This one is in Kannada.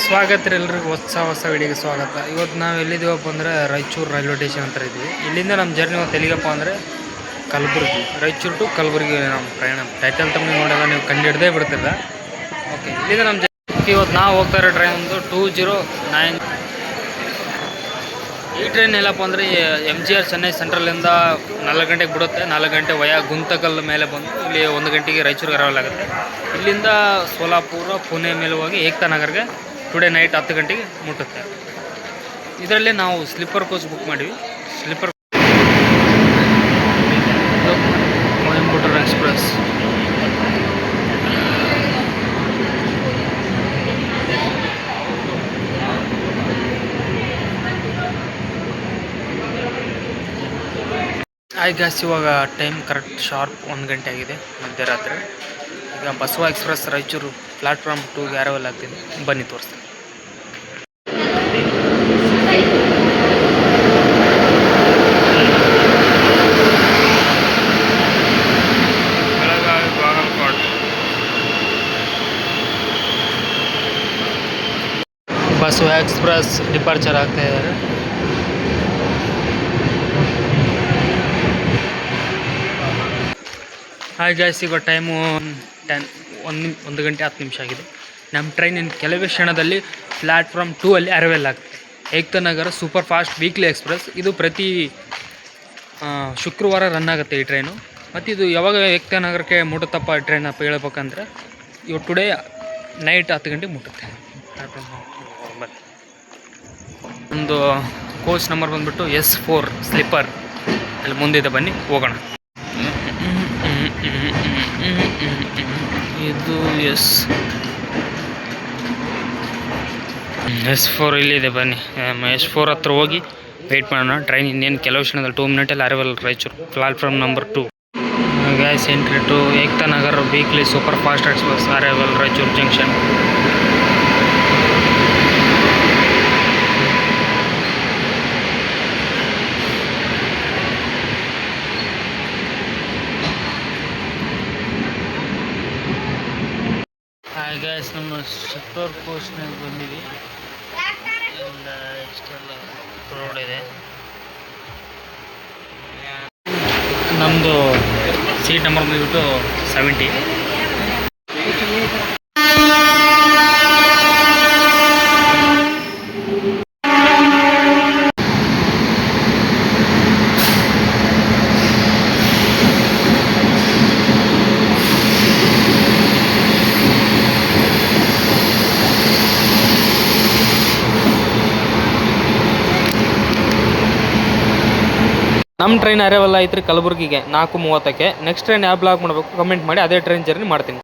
ಸ್ವಾಗತ ರೀ ಎಲ್ರಿಗೂ ಹೊಸ ವಿಡಿಯೋಗೆ ಸ್ವಾಗತ. ಇವತ್ತು ನಾವು ಎಲ್ಲಿದ್ದೀವಪ್ಪ ಅಂದರೆ ರಾಯಚೂರು ರೈಲ್ವೆ ಸ್ಟೇಷನ್ ಅಂತ ಇದ್ದೀವಿ. ಇಲ್ಲಿಂದ ನಮ್ಮ ಜರ್ನಿ ಇವತ್ತು ಎಲ್ಲಿಗಪ್ಪ ಅಂದರೆ ಕಲಬುರಗಿ, ರಾಯಚೂರು ಟು ಕಲಬುರಗಿ ನಮ್ಮ ಪ್ರಯಾಣ. ಟೈಟಲ್ ತಮ್ಮ ನೋಡಿದಾಗ ನೀವು ಕಂಡು ಹಿಡ್ದೇ ಬಿಡ್ತಿಲ್ಲ. ಓಕೆ, ಇಲ್ಲಿಂದ ನಮ್ಮ ಇವತ್ತು ನಾವು ಹೋಗ್ತಾ ಇರೋ ಟ್ರೈನ್ ಒಂದು 209. ಈ ಟ್ರೈನ್ ಎಲ್ಲಪ್ಪ ಅಂದರೆ MGR ಚೆನ್ನೈ ಸೆಂಟ್ರಲಿಂದ 4 ಗಂಟೆಗೆ ಬಿಡುತ್ತೆ. 4 ಗಂಟೆ ವಯಾ ಗುಂತಕಲ್ ಮೇಲೆ ಬಂದು ಇಲ್ಲಿ 1 ಗಂಟೆಗೆ ರಾಯಚೂರಿಗೆ ಅರೈವಲ್ ಆಗುತ್ತೆ. ಇಲ್ಲಿಂದ ಸೋಲಾಪುರ ಪುಣೆ ಮೇಲೆ ಹೋಗಿ ಏಕ್ತಾ ನಗರ್ಗೆ ಟುಡೇ ನೈಟ್ 10 ಗಂಟೆಗೆ ಮುಟ್ಟುತ್ತೆ. ಇದರಲ್ಲಿ ನಾವು ಸ್ಲೀಪರ್ ಕೋಚ್ ಬುಕ್ ಮಾಡಿವಿ. Sleeper Coimbatore express. ಗಾಯ್ಸ್, ಇವಾಗ ಟೈಮ್ ಕರೆಕ್ಟ್ ಶಾರ್ಪ್ 1 ಗಂಟೆ ಆಗಿದೆ, ಮಧ್ಯರಾತ್ರಿ. ಈಗ ಬಸವ ಎಕ್ಸ್ಪ್ರೆಸ್ ರಾಯಚೂರು ಪ್ಲಾಟ್ಫಾರ್ಮ್ 2ಗೆ ಅರೈವಲ್ ಆಗ್ತಿದೆ. ಬನ್ನಿ ತೋರಿಸ್ತೀನಿ. ಬೆಳಗಾವಿ ಬಾಗಲಕೋಟೆ ಬಸವ ಎಕ್ಸ್ಪ್ರೆಸ್ ಡಿಪಾರ್ಚರ್ ಆಗ್ತಾ ಇದ್ದಾರೆ. ಹಾಯ್ ಗಾಯ್ಸ್, ಈಗ ಟೈಮು 1 ಗಂಟೆ 10 ನಿಮಿಷ ಆಗಿದೆ. ನಮ್ಮ ಟ್ರೈನ್ ಇನ್ನು ಕೆಲವೇ ಕ್ಷಣದಲ್ಲಿ ಪ್ಲ್ಯಾಟ್ಫಾರ್ಮ್ 2 ಅಲ್ಲಿ ಅರೈವಲ್ ಆಗುತ್ತೆ. ಏಕ್ತಾ ನಗರ ಸೂಪರ್ ಫಾಸ್ಟ್ ವೀಕ್ಲಿ ಎಕ್ಸ್ಪ್ರೆಸ್. ಇದು ಪ್ರತಿ ಶುಕ್ರವಾರ ರನ್ ಆಗುತ್ತೆ ಈ ಟ್ರೈನು. ಮತ್ತು ಇದು ಯಾವಾಗ ಏಕ್ತಾ ನಗರಕ್ಕೆ ಮುಟ್ಟುತ್ತಪ್ಪ ಟ್ರೈನ್ ಅಪ್ಪ ಹೇಳ್ಬೇಕಂದ್ರೆ ಇವತ್ತು ಟುಡೇ ನೈಟ್ 10 ಗಂಟೆಗೆ ಮುಟ್ಟುತ್ತೆ. ಬನ್ನಿ, ಒಂದು ಕೋಚ್ ನಂಬರ್ ಬಂದುಬಿಟ್ಟು S4 ಸ್ಲೀಪರ್ ಅಲ್ಲಿ ಮುಂದಿದೆ. ಬನ್ನಿ ಹೋಗೋಣ. ಇದು S4 ಇಲ್ಲಿದೆ. ಬನ್ನಿ S4 ಹತ್ರ ಹೋಗಿ ವೆಯ್ಟ್ ಮಾಡೋಣ. ಟ್ರೈನ್ ಇನ್ನೇನು ಕೆಲವು ಕ್ಷಣದಲ್ಲಿ 2 ಮಿನಿಟಲ್ಲಿ arrival Raichur platform number 2. Guys entry to Ekta Nagar weekly super fast express arrival Raichur junction. Guys, ನಮ್ಮ ಸೂಪರ್ ಕೋಚ್ನಾಗ ಬಂದೀವಿ. ಇಷ್ಟೆಲ್ಲ ರೋಡ್ ಇದೆ. ನಮ್ಮದು ಸೀಟ್ ನಂಬರ್ ಬಂದುಬಿಟ್ಟು 70. ನಮ್ಮ ಟ್ರೈನ್ ಅರೈವಲ್ ಆಯ್ತು ರೀ ಕಲಬುರಗಿಗೆ 4:30ಕ್ಕೆ. ನೆಕ್ಸ್ಟ್ ಟ್ರೈನ್ ಯಾವ ಬ್ಲಾಗ್ ಮಾಡಬೇಕು ಕಮೆಂಟ್ ಮಾಡಿ, ಅದೇ ಟ್ರೈನ್ ಜರ್ನಿ ಮಾಡ್ತೀನಿ.